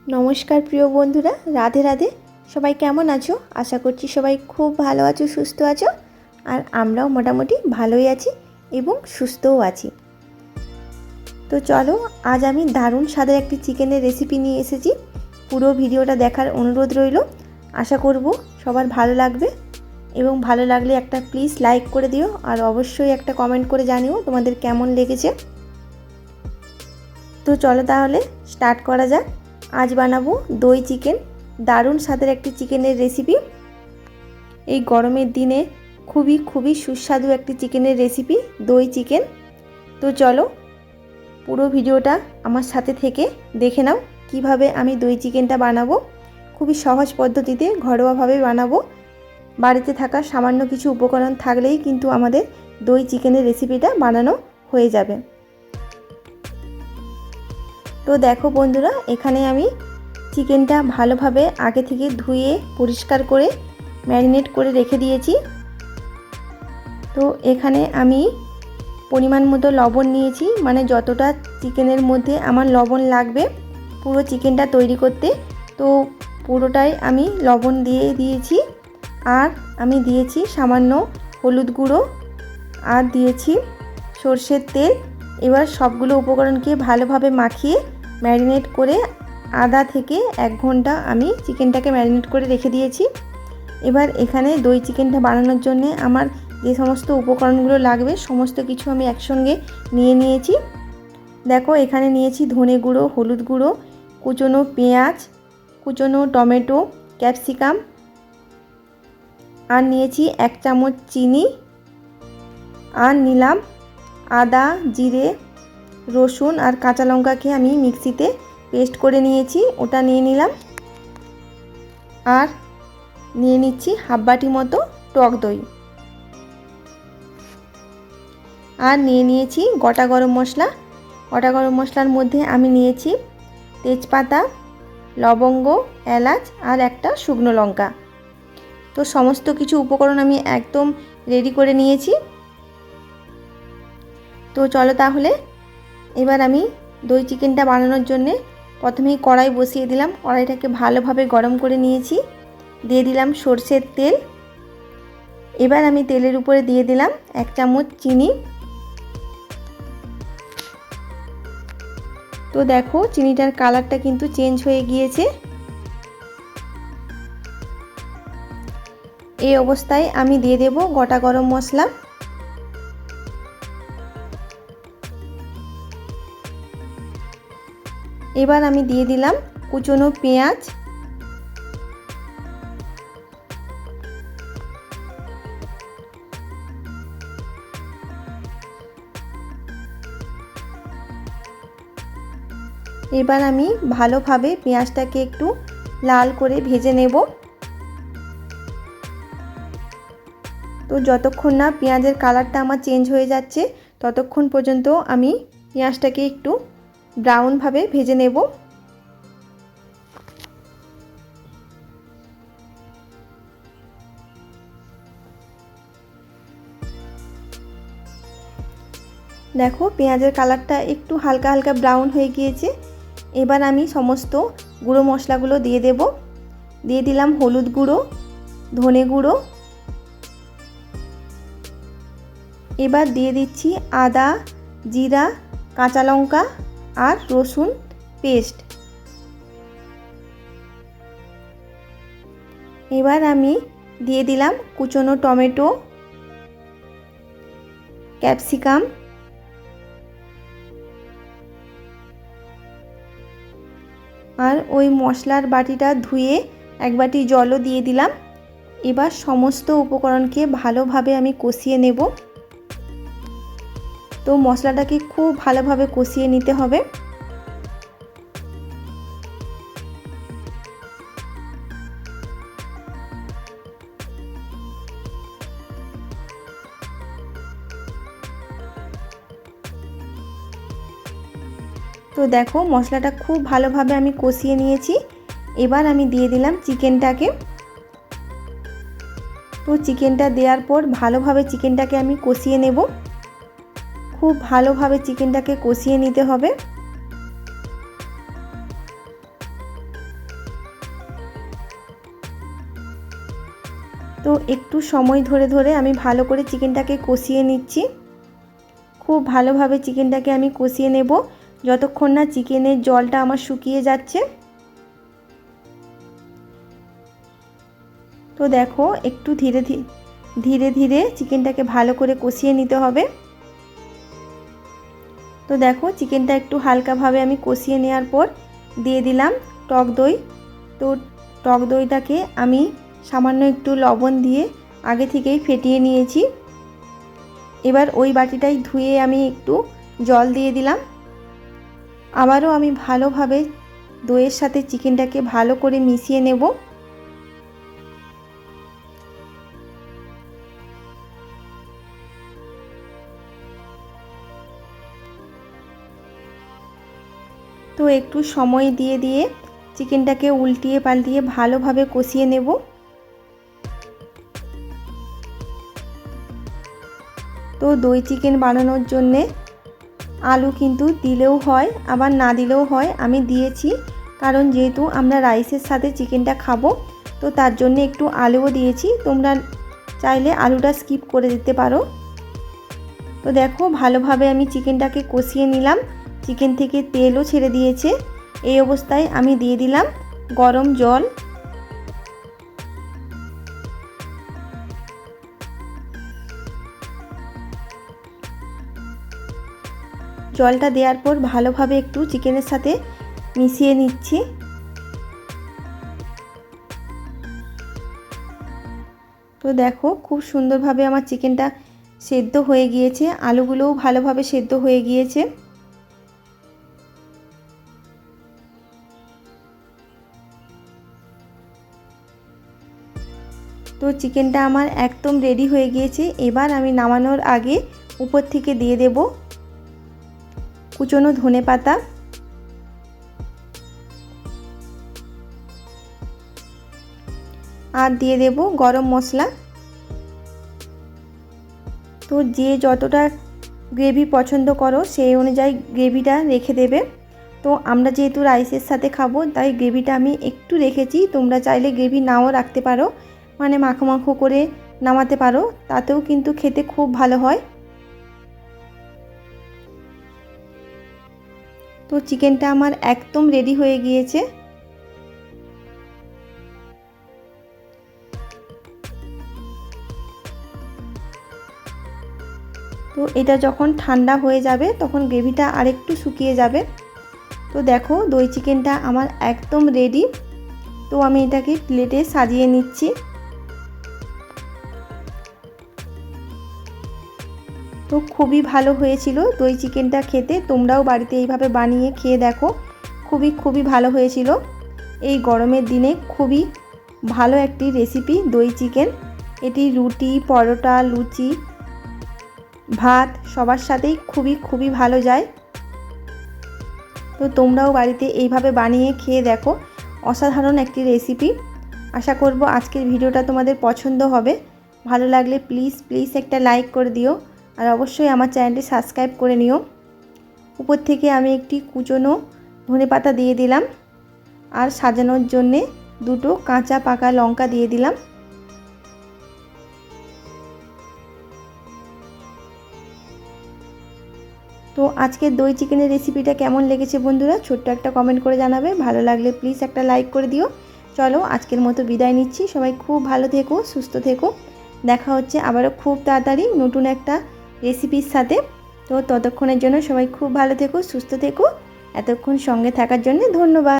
নমস্কার প্রিয় বন্ধুরা, রাধে রাধে। সবাই কেমন আছো? আশা করছি সবাই খুব ভালো আছো, সুস্থ আছো। আর আমরাও মোটামুটি ভালোই আছি এবং সুস্থও আছি। তো চলো, আজ আমি দারুণ স্বাদের একটি চিকেনের রেসিপি নিয়ে এসেছি। পুরো ভিডিওটা দেখার অনুরোধ রইল। আশা করব সবার ভালো লাগবে এবং ভালো লাগলে একটা প্লিজ লাইক করে দিও, আর অবশ্যই একটা কমেন্ট করে জানিও তোমাদের কেমন লেগেছে। তো চলো তাহলে স্টার্ট করা যাক। আজ বানাবো দই চিকেন, দারুণ স্বাদের একটি চিকেনের রেসিপি। এই গরমের দিনে খুবই সুস্বাদু একটি চিকেনের রেসিপি, দই চিকেন। তো চলো পুরো ভিডিওটা আমার সাথে থেকে দেখে নাও কিভাবে আমি দই চিকেনটা বানাবো। খুবই সহজ পদ্ধতিতে ঘরোয়াভাবে বানাবো। বাড়িতে থাকা সামান্য কিছু উপকরণ থাকলেই কিন্তু আমাদের দই চিকেনের রেসিপিটা বানানো হয়ে যাবে। তো দেখো বন্ধুরা, এখানে আমি চিকেনটা ভালোভাবে আগে থেকে ধুয়ে পরিষ্কার করে ম্যারিনেট করে রেখে দিয়েছি। তো এখানে আমি পরিমাণ মতো লবণ নিয়েছি, মানে যতটা চিকেনের মধ্যে আমার লবণ লাগবে পুরো চিকেনটা তৈরি করতে, তো পুরোটাই আমি লবণ দিয়ে দিয়েছি। আর আমি দিয়েছি সামান্য হলুদ গুঁড়ো, আর দিয়েছি সর্ষের তেল। এবার সবগুলো উপকরণকে ভালোভাবে মাখিয়ে ম্যারিনেট করে আধা থেকে 1 ঘন্টা আমি চিকেনটাকে ম্যারিনেট করে রেখে দিয়েছি। এবার এখানে দই চিকেনটা বানানোর জন্য আমার যে সমস্ত উপকরণগুলো লাগবে সমস্ত কিছু আমি একসঙ্গে নিয়ে নিয়েছি। দেখো, এখানে নিয়েছি ধনে গুঁড়ো, হলুদ গুঁড়ো, কুচনো পেঁয়াজ, কুচনো টমেটো, ক্যাপসিকাম, আর নিয়েছি 1 চামচ চিনি, আর নিলাম আদা, জিরে, রসুন আর কাঁচা লঙ্কাকে আমি মিক্সিতে পেস্ট করে নিয়েছি, ওটা নিয়ে নিলাম। আর নিয়ে নিচ্ছি হাফ বাটি মতো টক দই। আর নিয়ে নিয়েছি গোটা গরম মশলা। গোটা গরম মশলার মধ্যে আমি নিয়েছি তেজপাতা, লবঙ্গ, এলাচ আর একটা শুকনো লঙ্কা। তো সমস্ত কিছু উপকরণ আমি একদম রেডি করে নিয়েছি। তো চলো তাহলে এবার আমি দই চিকেনটা বানানোর জন্যে প্রথমেই কড়াই বসিয়ে দিলাম। কড়াইটাকে ভালোভাবে গরম করে নিয়েছি, দিয়ে দিলাম সর্ষের তেল। এবার আমি তেলের উপরে দিয়ে দিলাম 1 চামচ চিনি। তো দেখো, চিনিটার কালারটা কিন্তু চেঞ্জ হয়ে গিয়েছে। এই অবস্থায় আমি দিয়ে দেব গোটা গরম মশলা। এবার আমি দিয়ে দিলাম কুচনো পেঁয়াজ, এবার আমি ভালোভাবে পেঁয়াজটাকে একটু লাল করে ভেজে নেব। তো যতক্ষণ না পেঁয়াজের কালারটা আমার চেঞ্জ হয়ে যাচ্ছে ততক্ষণ পর্যন্ত আমি পেঁয়াজটাকে একটু ব্রাউনভাবে ভেজে নেব। দেখো, পেঁয়াজের কালারটা একটু হালকা হালকা ব্রাউন হয়ে গিয়েছে। এবার আমি সমস্ত গুঁড়ো মশলাগুলো দিয়ে দেব। দিয়ে দিলাম হলুদ গুঁড়ো, ধনে গুঁড়ো। এবার দিয়ে দিচ্ছি আদা, জিরা, কাঁচা লঙ্কা আর রসুন পেস্ট। এবার আমি দিয়ে দিলাম কুচনো টমেটো, ক্যাপসিকাম, আর ওই মশলার বাটিটা ধুয়ে 1 বাটি জলও দিয়ে দিলাম। এবার সমস্ত উপকরণকে ভালোভাবে আমি কষিয়ে নেব। তো মশলাটাকে খুব ভালোভাবে কষিয়ে নিতে হবে। তো দেখো, মশলাটা খুব ভালোভাবে আমি কষিয়ে নিয়েছি। এবার আমি দিয়ে দিলাম চিকেনটাকে। তো চিকেনটা দেওয়ার পর ভালোভাবে চিকেনটাকে আমি কষিয়ে নেব। খুব ভালোভাবে চিকেনটাকে কষিয়ে নিতে হবে। তো একটু সময় ধরে ধরে আমি ভালো করে চিকেনটাকে কষিয়ে নিচ্ছি। খুব ভালোভাবে চিকেনটাকে আমি কষিয়ে নেব যতক্ষণ না চিকেনের জলটা আমার শুকিয়ে যাচ্ছে। তো দেখো একটু ধীরে ধীরে চিকেনটাকে ভালো করে কষিয়ে নিতে হবে। তো দেখো চিকেনটা একটু হালকাভাবে আমি কষিয়ে নেওয়ার পর দিয়ে দিলাম টক দই। তো টক দইটাকে আমি সামান্য একটু লবণ দিয়ে আগে থেকেই ফেটিয়ে নিয়েছি। এবার ওই বাটিটাই ধুয়ে আমি একটু জল দিয়ে দিলাম। আবারও আমি ভালোভাবে দইয়ের সাথে চিকেনটাকে ভালো করে মিশিয়ে নেব। তো একটু সময় দিয়ে দিয়ে চিকেনটাকে উল্টিয়ে পাল্টিয়ে ভালোভাবে কষিয়ে নেব। তো দই চিকেন বানানোর জন্যে আলু কিন্তু দিলেও হয় আবার না দিলেও হয়, আমি দিয়েছি কারণ যেহেতু আমরা রাইসের সাথে চিকেনটা খাবো তো তার জন্য একটু আলুও দিয়েছি। তোমরা চাইলে আলুটা স্কিপ করে দিতে পারো। তো দেখো ভালোভাবে আমি চিকেনটাকে কষিয়ে নিলাম, চিকেন থেকে তেলও ছেড়ে দিয়েছে। এই অবস্থায় আমি দিয়ে দিলাম গরম জল। জলটা দেওয়ার পর ভালোভাবে একটু চিকেনের সাথে মিশিয়ে নিচ্ছি। তো দেখো খুব সুন্দরভাবে আমার চিকেনটা সেদ্ধ হয়ে গিয়েছে, আলুগুলোও ভালোভাবে সেদ্ধ হয়ে গিয়েছে। তো চিকেনটা আমার একদম রেডি হয়ে গিয়েছে। এবার আমি নামানোর আগে উপর থেকে দিয়ে দেব কুচনো ধনেপাতা, আর দিয়ে দেব গরম মশলা। তো যে যতটা গ্রেভি পছন্দ করো সেই অনুযায়ী গ্রেভিটা রেখে দেবে। তো আমরা যেহেতু রাইসের সাথে খাবো তাই গ্রেভিটা আমি একটু রেখেছি, তোমরা চাইলে গ্রেভি নাও রাখতে পারো, মানে মাখো মাখো করে নামাতে পারো, তাতেও কিন্তু খেতে খুব ভালো হয়। তো চিকেনটা আমার একদম রেডি হয়ে গিয়েছে। তো এটা যখন ঠান্ডা হয়ে যাবে তখন গ্রেভিটা আরেকটু শুকিয়ে যাবে। তো দেখো দই চিকেনটা আমার একদম রেডি। তো আমি এটাকে প্লেটে সাজিয়ে নিচ্ছি। তো খুবই ভালো হয়েছিল দই চিকেনটা খেতে, তোমরাও বাড়িতে এইভাবে বানিয়ে খেয়ে দেখো, খুবই ভালো হয়েছিল। এই গরমের দিনে খুবই ভালো একটি রেসিপি দই চিকেন। এটি রুটি, পরোটা, লুচি, ভাত সবার সাথেই খুবই ভালো যায়। তো তোমরাও বাড়িতে এইভাবে বানিয়ে খেয়ে দেখো, অসাধারণ একটি রেসিপি। আশা করব আজকের ভিডিওটা তোমাদের পছন্দ হবে। ভালো লাগলে প্লিজ একটা লাইক করে দিও, আর অবশ্যই আমার চ্যানেলটি সাবস্ক্রাইব করে নিও। উপর থেকে আমি একটি কুচনো ধনেপাতা দিয়ে দিলাম, আর সাজানোর জন্যে দুটো কাঁচা পাকা লঙ্কা দিয়ে দিলাম। তো আজকের দই চিকেনের রেসিপিটা কেমন লেগেছে বন্ধুরা, ছোট্ট একটা কমেন্ট করে জানাবে। ভালো লাগলে প্লিজ একটা লাইক করে দিও। চলো আজকের মতো বিদায় নিচ্ছি, সবাই খুব ভালো থেকো, সুস্থ থেকো। দেখা হচ্ছে আবারও খুব তাড়াতাড়ি নতুন একটা রেসিপির সাথে। তো ততক্ষণের জন্য সবাই খুব ভালো থেকো, সুস্থ থেকো। এতক্ষণ সঙ্গে থাকার জন্য ধন্যবাদ।